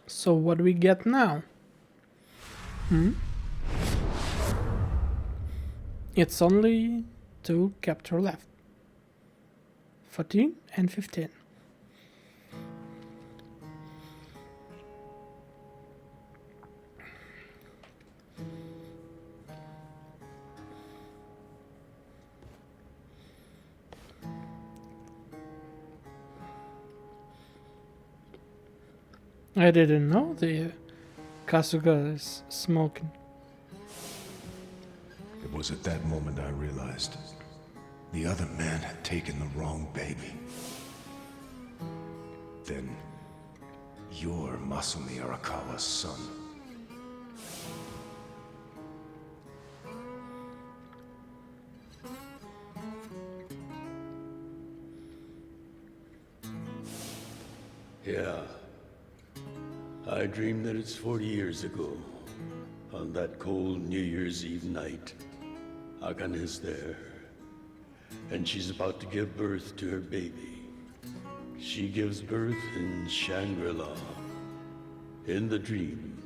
So what do we get now? It's only 2 capture left. 14 and 15. I didn't know the Kasuga is smoking. It was at that moment I realized the other man had taken the wrong baby. Then you're Masumi Arakawa's son. Yeah. I dreamed that it's 40 years ago. On that cold New Year's Eve night, Akane's there. And she's about to give birth to her baby. She gives birth in Shangri-La. In the dream,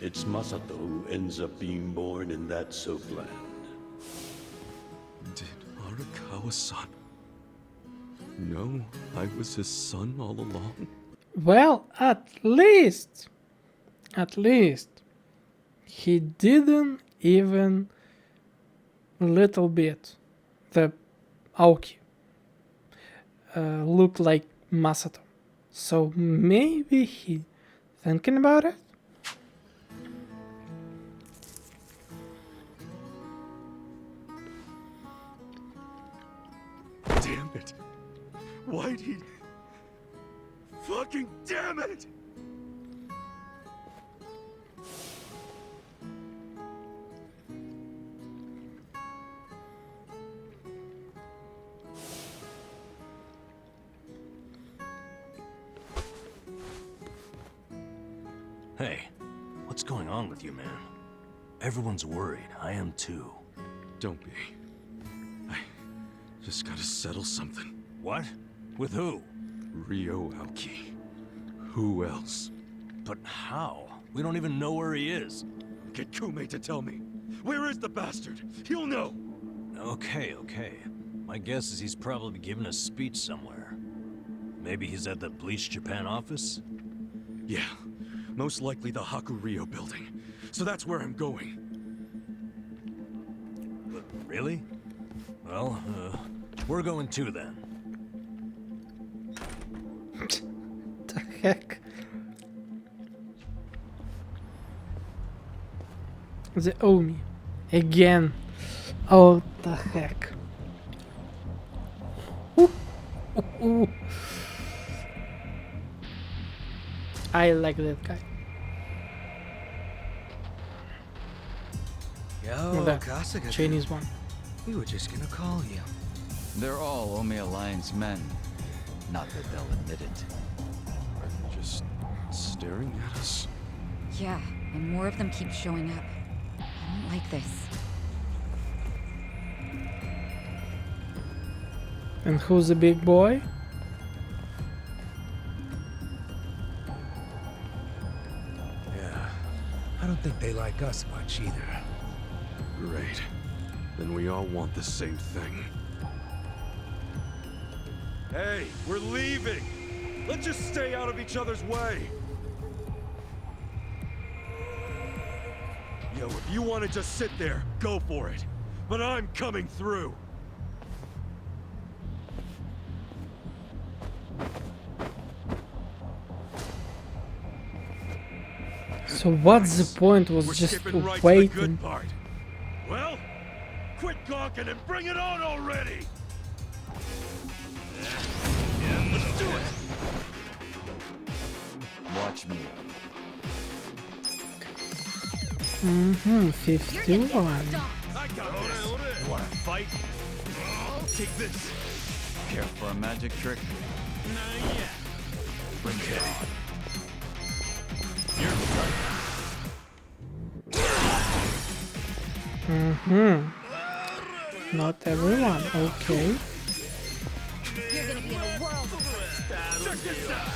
it's Masato who ends up being born in that soapland. Did Arakawa-san know I was his son all along? Well, at least, he didn't even little bit the Aoki look like Masato. So maybe he thinking about it? Damn it! Why'd he... Fucking damn it! Hey, what's going on with you, man? Everyone's worried. I am too. Don't be. I just gotta settle something. What? With who? Ryo Aoki. Who else? But how? We don't even know where he is. Get Kume to tell me. Where is the bastard? He'll know. Okay. My guess is he's probably giving a speech somewhere. Maybe he's at the Bleach Japan office? Yeah. Most likely the Hakuryo building. So that's where I'm going. But really? Well, we're going too then. The heck? The Omi. Again. Oh, the heck. Ooh. I like that guy. Yo, The Kasuga. Chinese one. We were just gonna call you. They're all Omi Alliance men. Not that they'll admit it. Are they just staring at us? Yeah, and more of them keep showing up. I don't like this. And who's the big boy? Yeah. I don't think they like us much either. Great. Then we all want the same thing. Hey, we're leaving! Let's just stay out of each other's way! Yo, if you want to just sit there, go for it. But I'm coming through! So what's the point? Was We're just skipping right to the waiting. good part. Well, quit gawking and bring it on already! Yeah, let's do it! Watch me. 51. I got this! You wanna fight? Take this! Care for a magic trick? Not yet. Bring it on. Not everyone, okay. You're gonna be in a world. Check this out!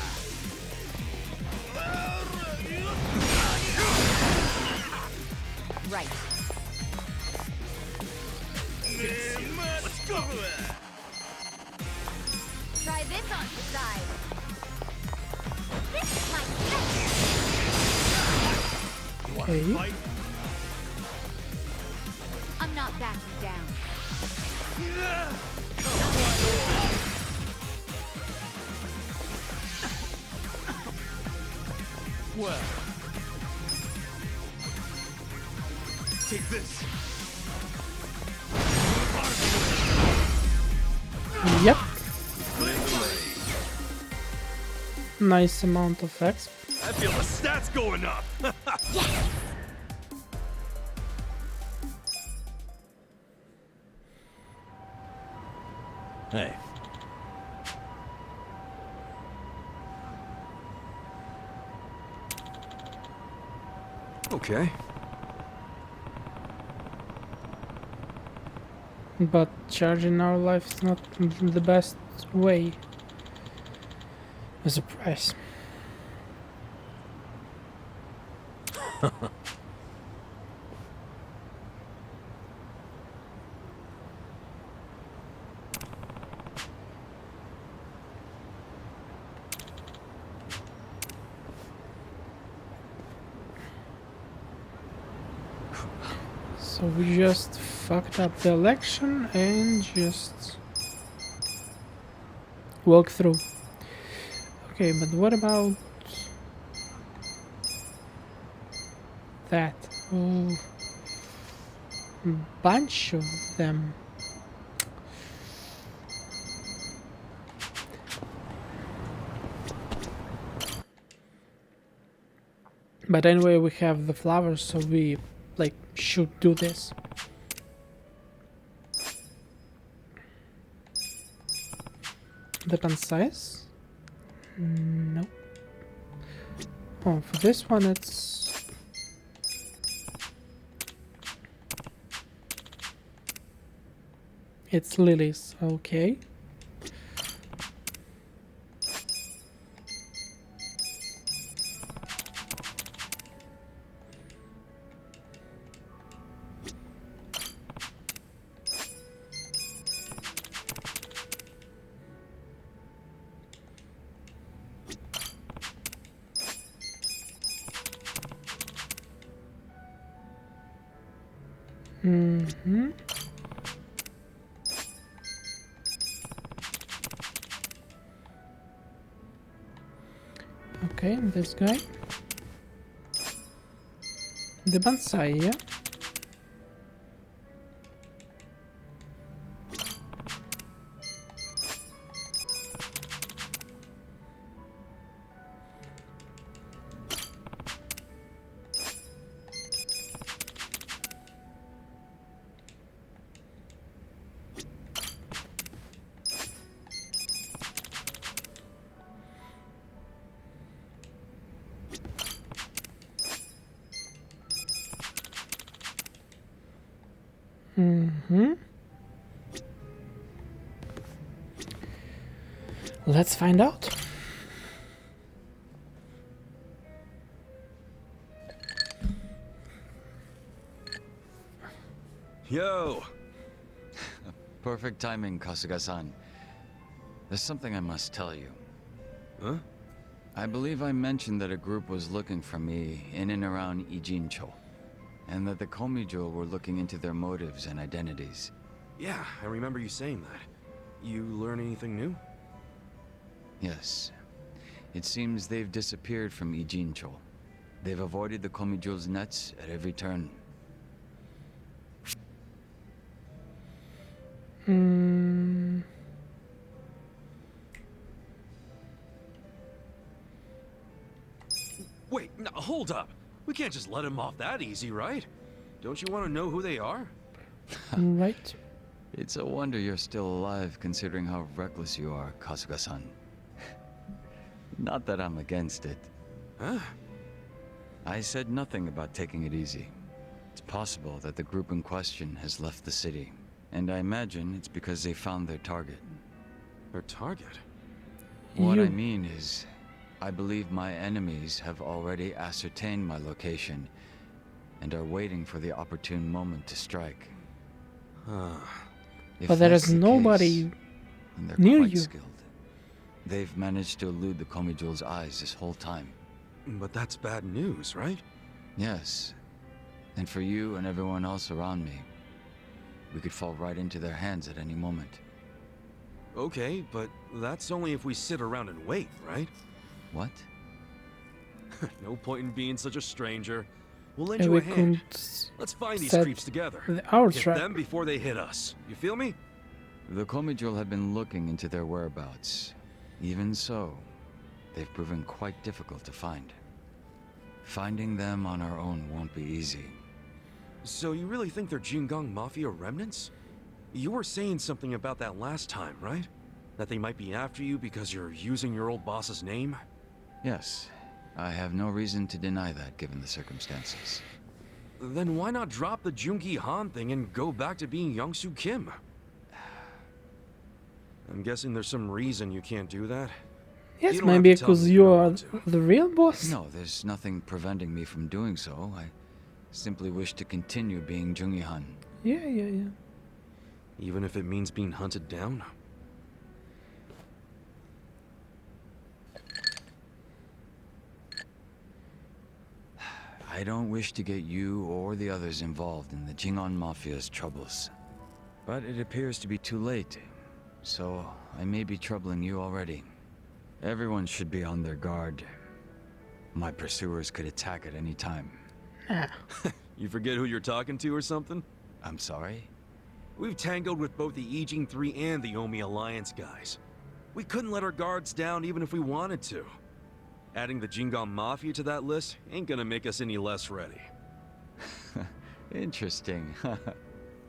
Okay. I'm not backing down. Well. Take this. Yep. Nice amount of X. I feel the stats going up. Hey, Okay. But charging our life is not the best way. As a price. So we just fucked up the election and just walk through. Okay, but what about that? Oh, bunch of them. But anyway, we have the flowers, so we like should do this. Depends size. No. Oh, for this one it's lilies. Okay. Mm-hmm. Okay, this guy. The bonsai, yeah? Mm-hmm. Let's find out. Yo. Perfect timing, Kasuga-san. There's something I must tell you. Huh? I believe I mentioned that a group was looking for me in and around Ijincho, and that the Komijo were looking into their motives and identities. Yeah, I remember you saying that. You learn anything new? Yes. It seems they've disappeared from Ijincho. They've avoided the Komijo's nets at every turn. Hmm. Wait, no, hold up. We can't just let him off that easy, right? Don't you want to know who they are? Right. It's a wonder you're still alive, considering how reckless you are, Kasuga-san. Not that I'm against it. Huh? I said nothing about taking it easy. It's possible that the group in question has left the city, and I imagine it's because they found their target. Their target? What I You- mean is, I believe my enemies have already ascertained my location and are waiting for the opportune moment to strike. Huh. If But there that's is the nobody case, then they're near quite you. skilled. They've managed to elude the Komijo's eyes this whole time. But that's bad news, right? Yes. And for you and everyone else around me, we could fall right into their hands at any moment. Okay, but that's only if we sit around and wait, right? What? No point in being such a stranger. We'll lend And you we a hand. could Let's find these set creeps together. our Hit trap. them before they hit us. You feel me? The Komijul have been looking into their whereabouts. Even so, they've proven quite difficult to find. Finding them on our own won't be easy. So you really think they're Jingang Mafia remnants? You were saying something about that last time, right? That they might be after you because you're using your old boss's name? Yes, I have no reason to deny that given the circumstances. Then why not drop the Jungi Han thing and go back to being Youngsu Kim? I'm guessing there's some reason you can't do that. Yes, You don't have maybe to tell me because if you don't are want to. the real boss. No, there's nothing preventing me from doing so. I simply wish to continue being Jungi Han. Yeah. Even if it means being hunted down? I don't wish to get you or the others involved in the Jingon Mafia's troubles. But it appears to be too late, so I may be troubling you already. Everyone should be on their guard. My pursuers could attack at any time. You forget who you're talking to or something? I'm sorry? We've tangled with both the Ijing 3 and the Omi Alliance guys. We couldn't let our guards down even if we wanted to. Adding the Jingon Mafia to that list ain't gonna make us any less ready. Interesting.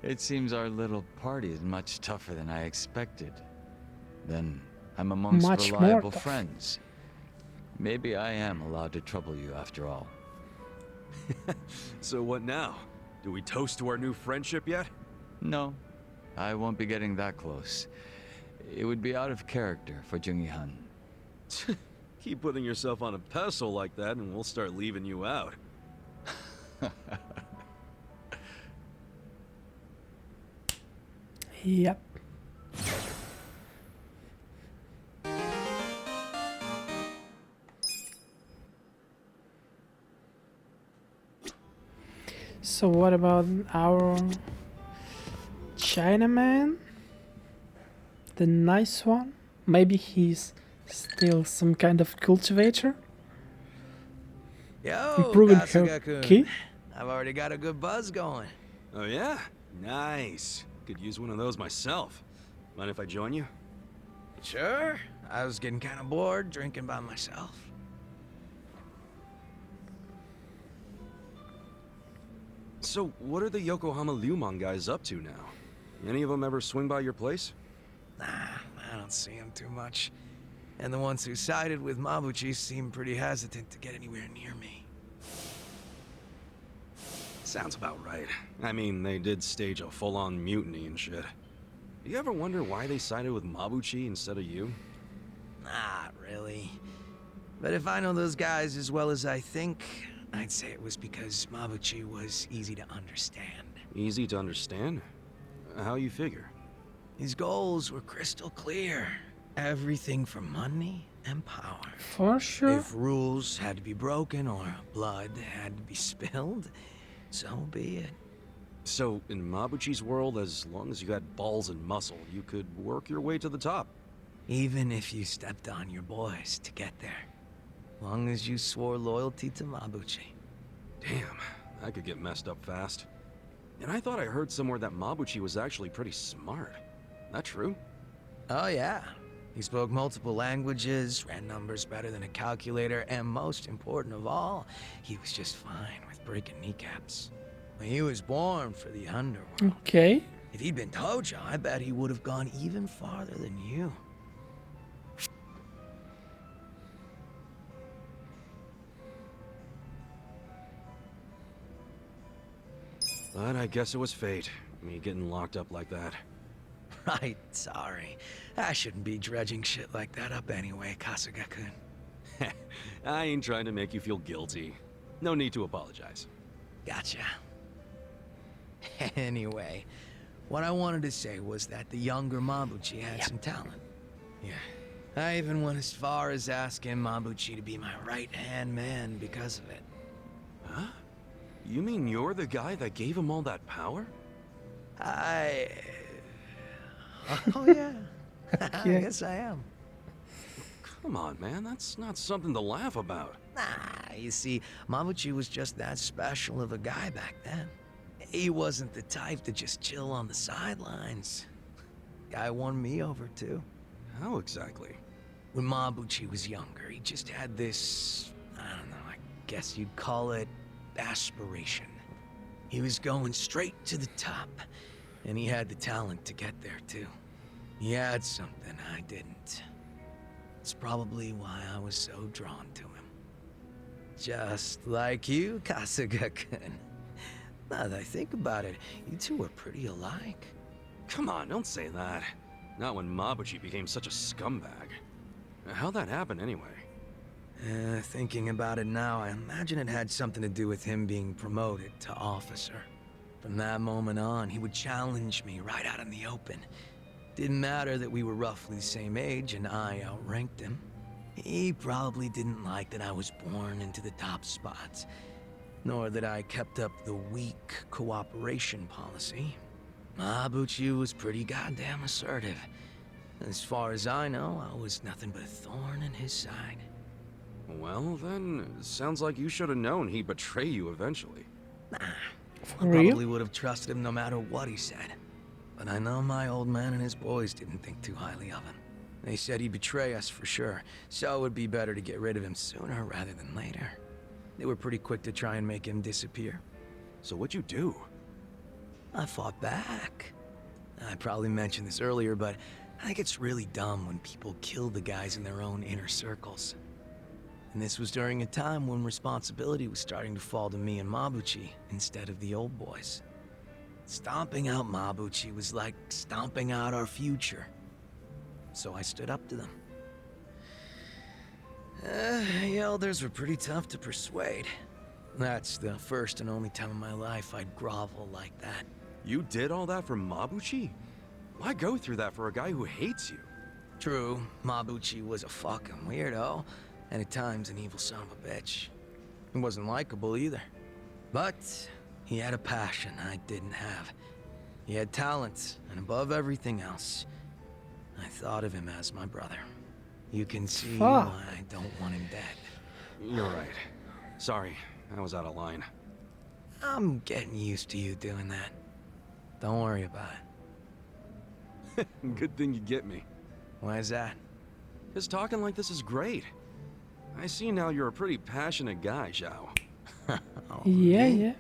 It seems our little party is much tougher than I expected. Then I'm amongst Much more reliable tough. friends. Maybe I am allowed to trouble you after all. So what now? Do we toast to our new friendship yet? No, I won't be getting that close. It would be out of character for Jungi Han. Keep putting yourself on a pedestal like that and we'll start leaving you out. Yep. So what about our Chinaman? The nice one? Maybe he's still some kind of cultivator? Yo, Improving her Kasuga-kun. ki? I've already got a good buzz going. Oh yeah? Nice. Could use one of those myself. Mind if I join you? Sure. I was getting kind of bored drinking by myself. So, what are the Yokohama Liumang guys up to now? Any of them ever swing by your place? Nah, I don't see him too much. And the ones who sided with Mabuchi seem pretty hesitant to get anywhere near me. Sounds about right. I mean, they did stage a full-on mutiny and shit. You ever wonder why they sided with Mabuchi instead of you? Not really. But if I know those guys as well as I think, I'd say it was because Mabuchi was easy to understand. Easy to understand? How you figure? His goals were crystal clear. Everything for money and power. For sure. If rules had to be broken or blood had to be spilled, so be it. So, in Mabuchi's world, as long as you had balls and muscle, you could work your way to the top. Even if you stepped on your boys to get there. Long as you swore loyalty to Mabuchi. Damn, that could get messed up fast. And I thought I heard somewhere that Mabuchi was actually pretty smart. That true? Oh yeah. He spoke multiple languages, ran numbers better than a calculator, and most important of all, he was just fine with breaking kneecaps. He was born for the underworld. Okay. If he'd been Tojo, I bet he would have gone even farther than you. But I guess it was fate, me getting locked up like that. Right, sorry. I shouldn't be dredging shit like that up anyway, Kasuga-kun. I ain't trying to make you feel guilty. No need to apologize. Gotcha. Anyway, what I wanted to say was that the younger Mabuchi had some talent. Yeah. I even went as far as asking Mabuchi to be my right-hand man because of it. Huh? You mean you're the guy that gave him all that power? Oh, yeah. I Yeah. guess I am. Come on, man, that's not something to laugh about. Nah, you see, Mabuchi was just that special of a guy back then. He wasn't the type to just chill on the sidelines. Guy won me over, too. How exactly? When Mabuchi was younger, he just had this, I don't know, I guess you'd call it aspiration. He was going straight to the top, and he had the talent to get there, too. He had something I didn't. It's probably why I was so drawn to him. Just like you, Kasuga-kun. Now that I think about it, you two are pretty alike. Come on, don't say that. Not when Mabuchi became such a scumbag. How'd that happen anyway? Thinking about it now, I imagine it had something to do with him being promoted to officer. From that moment on, he would challenge me right out in the open. Didn't matter that we were roughly the same age and I outranked him. He probably didn't like that I was born into the top spots, nor that I kept up the weak cooperation policy. Mabuchi was pretty goddamn assertive. As far as I know, I was nothing but a thorn in his side. Well, then, sounds like you should have known he'd betray you eventually. Nah, For I real? probably would have trusted him no matter what he said. But I know my old man and his boys didn't think too highly of him. They said he'd betray us for sure, so it would be better to get rid of him sooner rather than later. They were pretty quick to try and make him disappear. So what'd you do? I fought back. I probably mentioned this earlier, but I think it's really dumb when people kill the guys in their own inner circles. And this was during a time when responsibility was starting to fall to me and Mabuchi instead of the old boys. Stomping out Mabuchi was like stomping out our future. So I stood up to them. The elders were pretty tough to persuade. That's the first and only time in my life I'd grovel like that. You did all that for Mabuchi? Why go through that for a guy who hates you? True, Mabuchi was a fucking weirdo, and at times an evil son of a bitch. He wasn't likable either. But he had a passion I didn't have. He had talent, and above everything else, I thought of him as my brother. You can see Fuck. why I don't want him dead. You're right. Sorry, I was out of line. I'm getting used to you doing that. Don't worry about it. Good thing you get me. Why is that? Because talking like this is great. I see now you're a pretty passionate guy, Zhao. Oh, Yeah, me? yeah.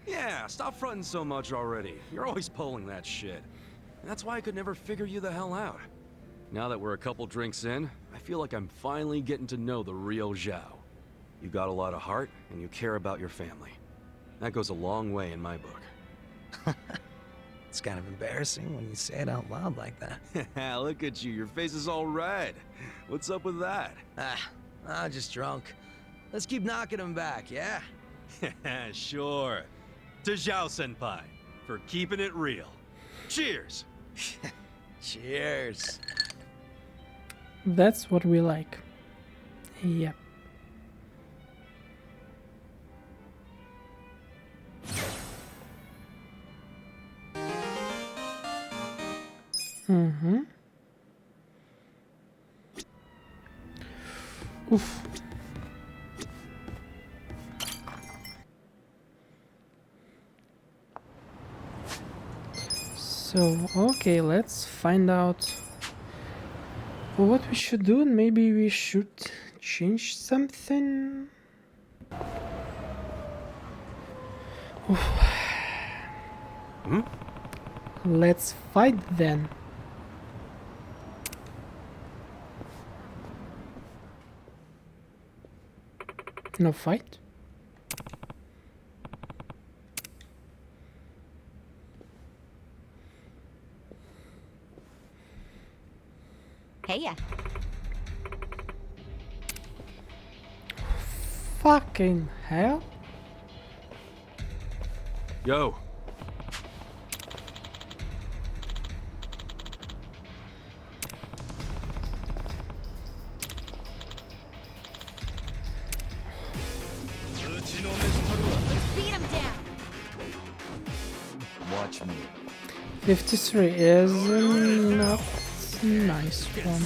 Yeah, stop fronting so much already. You're always pulling that shit. And that's why I could never figure you the hell out. Now that we're a couple drinks in, I feel like I'm finally getting to know the real Zhao. You got a lot of heart, and you care about your family. That goes a long way in my book. It's kind of embarrassing when you say it out loud like that. Look at you, your face is all red. What's up with that? I'm just drunk. Let's keep knocking him back, yeah? Sure. To Zhao-senpai, for keeping it real. Cheers! Cheers. That's what we like. Yep. Mm-hmm. Oof. So, okay, let's find out what we should do, and maybe we should change something. Oof. Hmm? Let's fight then. No fight? Hey, yeah. Fucking hell. Yo. Beat him down. watch me. 53 is not nice one.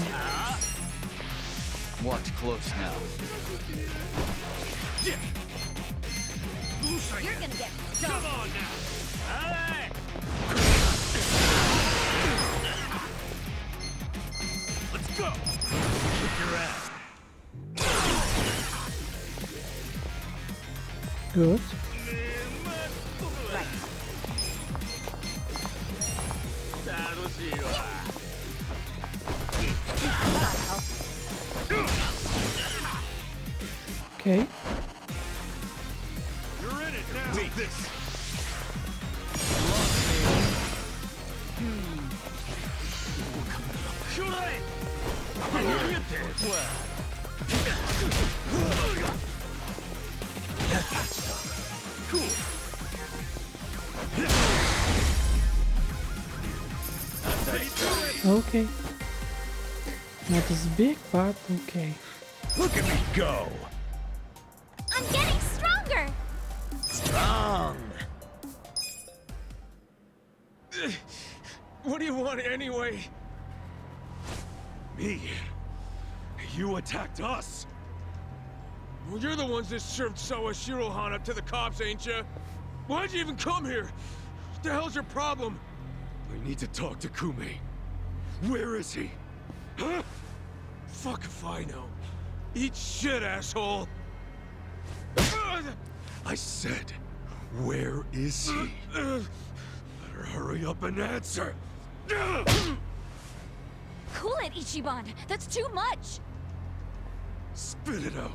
Watch close now. You're gonna get dumped. Let's go! Kick your ass. Good. Okay. You're in it now. Take this. Okay. Not as big, but okay. Look at me go. I'm getting stronger. Strong. What do you want anyway? Me? You attacked us? Well, you're the ones that served Sawashiro Han up to the cops, ain't you? Why'd you even come here? What the hell's your problem? I need to talk to Kume. Where is he? Huh? Fuck if I know. Eat shit, asshole. I said, where is he? Better hurry up and answer. Cool it, Ichiban. That's too much. Spit it out.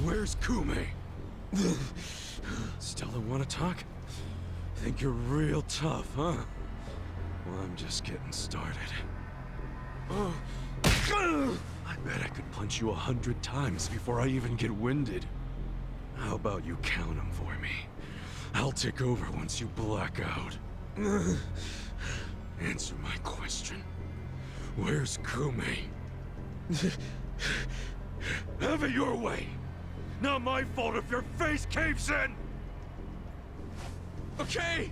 Where's Kume? Still don't want to talk? Think you're real tough, huh? Well, I'm just getting started. I bet I could punch you 100 times before I even get winded. How about you count them for me? I'll take over once you black out. Answer my question. Where's Kume? Have it your way! Not my fault if your face caves in! Okay!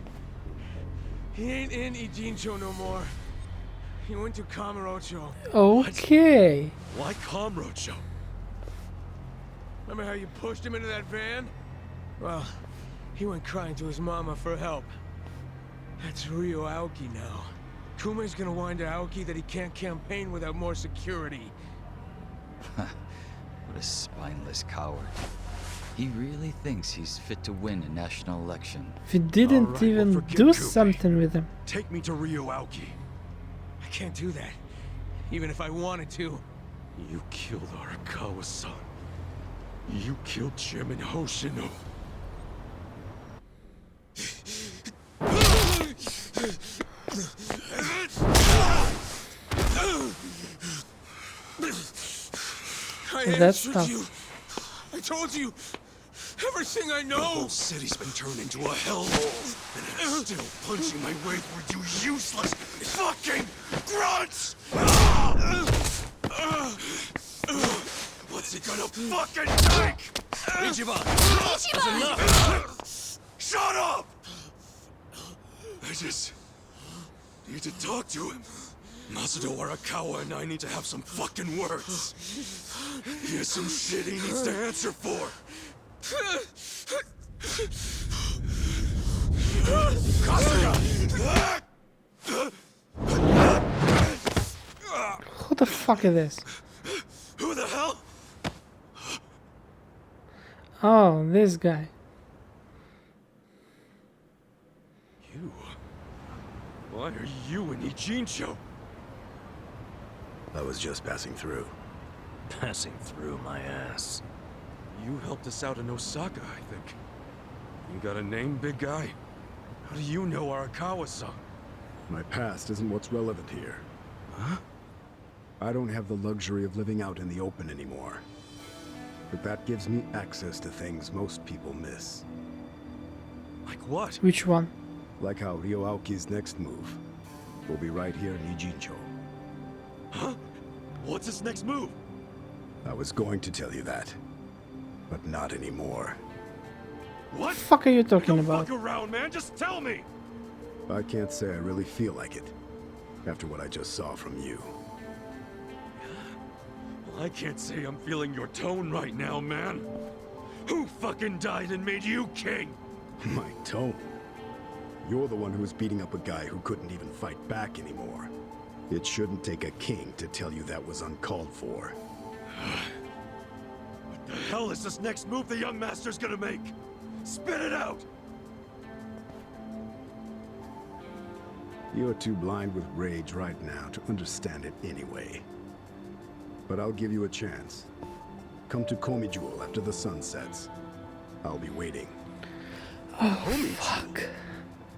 He ain't in Ijincho no more. He went to Kamurocho. Okay. Why Kamurocho? Remember how you pushed him into that van? Well, he went crying to his mama for help. That's Ryo Aoki now. Kume's gonna whine to Aoki that he can't campaign without more security. What a spineless coward. He really thinks he's fit to win a national election. We didn't Alright, well, even forget do Kume. something with him. Take me to Ryo Aoki. I can't do that. Even if I wanted to. You killed Arakawa-san. You killed Chairman Hoshino. I That's answered tough. you. I told you everything I The know. whole city's been turned into a hellhole, and I'm still punching my way through you useless fucking grunts! What's he gonna fucking take? Ichiban! Ichiban! Shut up! I just need to talk to him. Masudo Arakawa and I need to have some fucking words. He has some shit he needs to answer for. Who the fuck is this? Who the hell? Oh, this guy. You? Why are you in Ijincho? I was just passing through. Passing through my ass. You helped us out in Osaka, I think. You got a name, big guy? How do you know Arakawa-san? My past isn't what's relevant here. Huh? I don't have the luxury of living out in the open anymore. But that gives me access to things most people miss. Like what? Which one? Like how Ryo Aoki's next move will be right here in Ijincho. Huh? What's his next move? I was going to tell you that, but not anymore. What? Fuck are you talking Don't about? fuck around, man. Just tell me. I can't say I really feel like it, after what I just saw from you. Well, I can't say I'm feeling your tone right now, man. Who fucking died and made you king? My tone? You're the one who was beating up a guy who couldn't even fight back anymore. It shouldn't take a king to tell you that was uncalled for. What the hell is this next move the young master's gonna make? Spit it out! You're too blind with rage right now to understand it anyway. But I'll give you a chance. Come to Komi Jewel after the sun sets. I'll be waiting. Oh, fuck.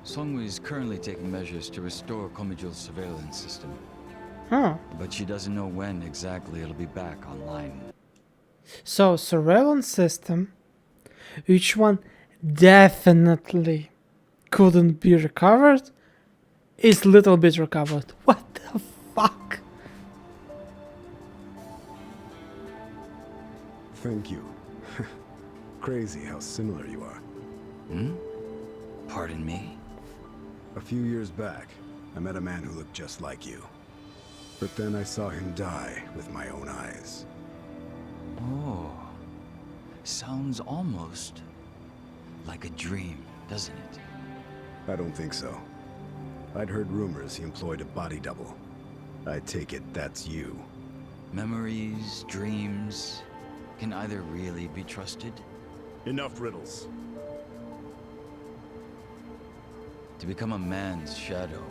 Songwoo is currently taking measures to restore Komijul's surveillance system. Huh. But she doesn't know when exactly it'll be back online. So, surveillance system, which one definitely couldn't be recovered, is little bit recovered. What the fuck? Thank you. Crazy how similar you are. Hmm? Pardon me? A few years back, I met a man who looked just like you. But then I saw him die with my own eyes. Oh. Sounds almost like a dream, doesn't it? I don't think so. I'd heard rumors he employed a body double. I take it that's you. Memories, dreams, can either really be trusted? Enough riddles. To become a man's shadow,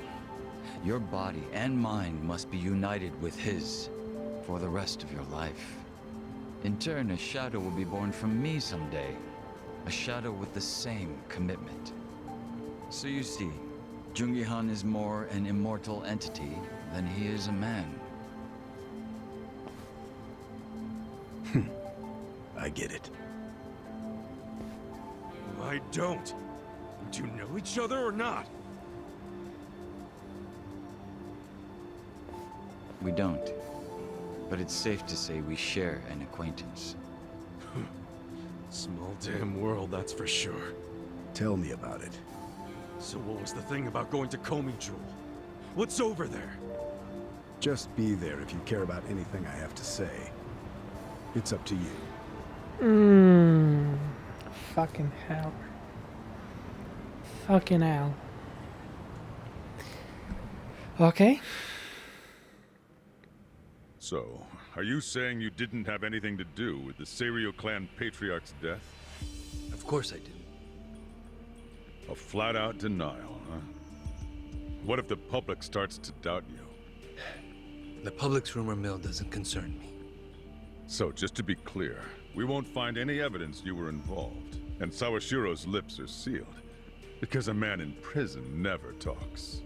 your body and mind must be united with his for the rest of your life. In turn, a shadow will be born from me someday. A shadow with the same commitment. So you see, Jungi-han is more an immortal entity than he is a man. I get it. I don't. Do you know each other or not? We don't. But it's safe to say we share an acquaintance. Small damn world, that's for sure. Tell me about it. So what was the thing about going to Komi Jewel? What's over there? Just be there if you care about anything I have to say. It's up to you. Fucking hell. Fucking hell. Okay. So, are you saying you didn't have anything to do with the Seiryu clan patriarch's death? Of course I didn't. A flat-out denial, huh? What if the public starts to doubt you? The public's rumor mill doesn't concern me. So, just to be clear, we won't find any evidence you were involved, and Sawashiro's lips are sealed, because a man in prison never talks.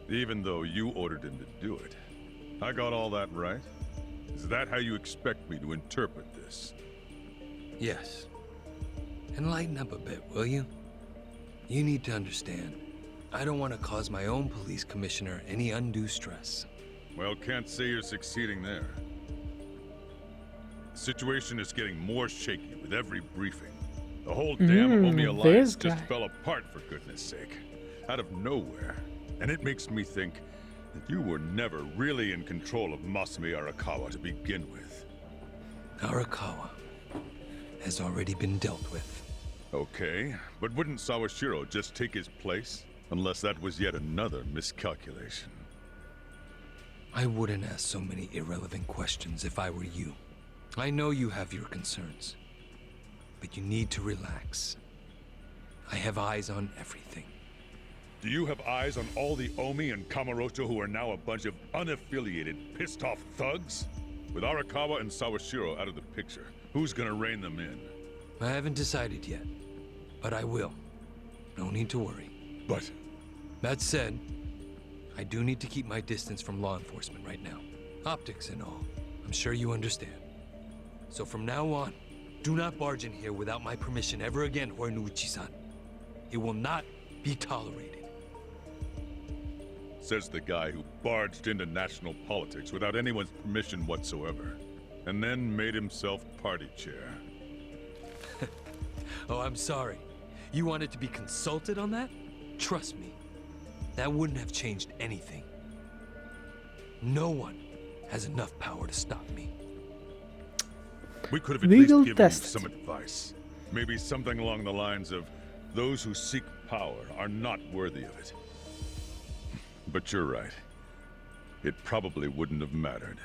Even though you ordered him to do it. I got all that right? Is that how you expect me to interpret this? Yes. Enlighten up a bit, will you? You need to understand, I don't want to cause my own police commissioner any undue stress. Well, can't say you're succeeding there. The situation is getting more shaky with every briefing. The whole damn Omi Alliance just fell apart, for goodness sake. Out of nowhere. And it makes me think that you were never really in control of Masumi Arakawa to begin with. Arakawa has already been dealt with. Okay, but wouldn't Sawashiro just take his place? Unless that was yet another miscalculation. I wouldn't ask so many irrelevant questions if I were you. I know you have your concerns, but you need to relax. I have eyes on everything. Do you have eyes on all the Omi and Kamurocho who are now a bunch of unaffiliated, pissed-off thugs? With Arakawa and Sawashiro out of the picture, who's gonna rein them in? I haven't decided yet, but I will. No need to worry. But... That said, I do need to keep my distance from law enforcement right now. Optics and all. I'm sure you understand. So from now on, do not barge in here without my permission ever again, Horiguchi-san. It will not be tolerated. Says the guy who barged into national politics without anyone's permission whatsoever. And then made himself party chair. Oh, I'm sorry. You wanted to be consulted on that? Trust me. That wouldn't have changed anything. No one has enough power to stop me. We could have at We least will given test you some advice. Maybe something along the lines of, those who seek power are not worthy of it. But you're right. It probably wouldn't have mattered.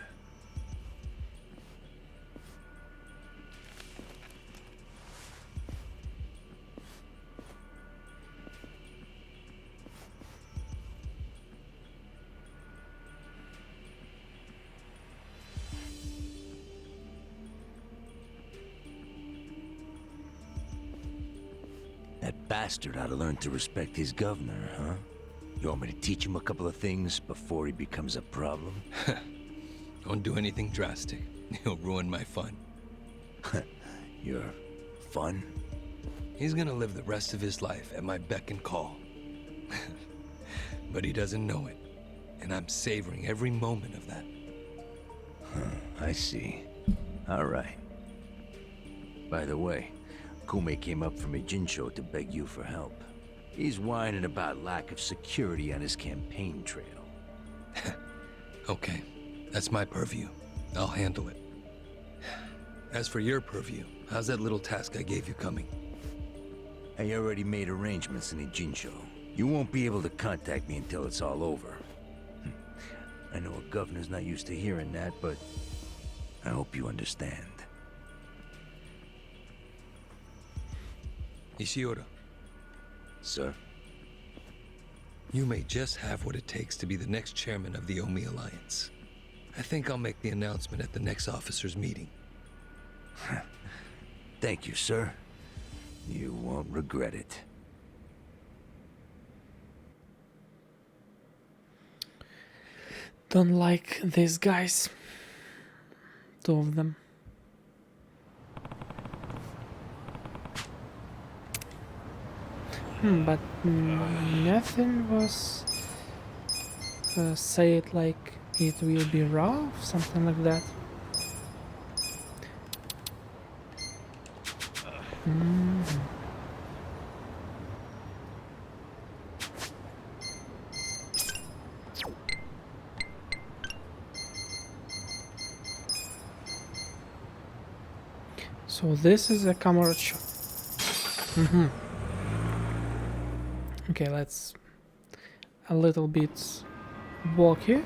That bastard ought to learn to respect his governor, huh? You want me to teach him a couple of things before he becomes a problem? Don't do anything drastic. He'll ruin my fun. Your fun? He's gonna live the rest of his life at my beck and call. But he doesn't know it. And I'm savoring every moment of that. I see. All right. By the way, Kume came up from Ijincho to beg you for help. He's whining about lack of security on his campaign trail. Okay, that's my purview. I'll handle it. As for your purview, how's that little task I gave you coming? I already made arrangements in Ijincho. You won't be able to contact me until it's all over. I know a governor's not used to hearing that, but I hope you understand. Ishiura, Sir? you may just have what it takes to be the next chairman of the Omi Alliance. I think I'll make the announcement at the next officers' meeting. Thank you, sir. You won't regret it. Don't like these guys. Two of them. But nothing was say it like it will be rough, something like that. So this is a camera shot. Okay, let's a little bit walk here.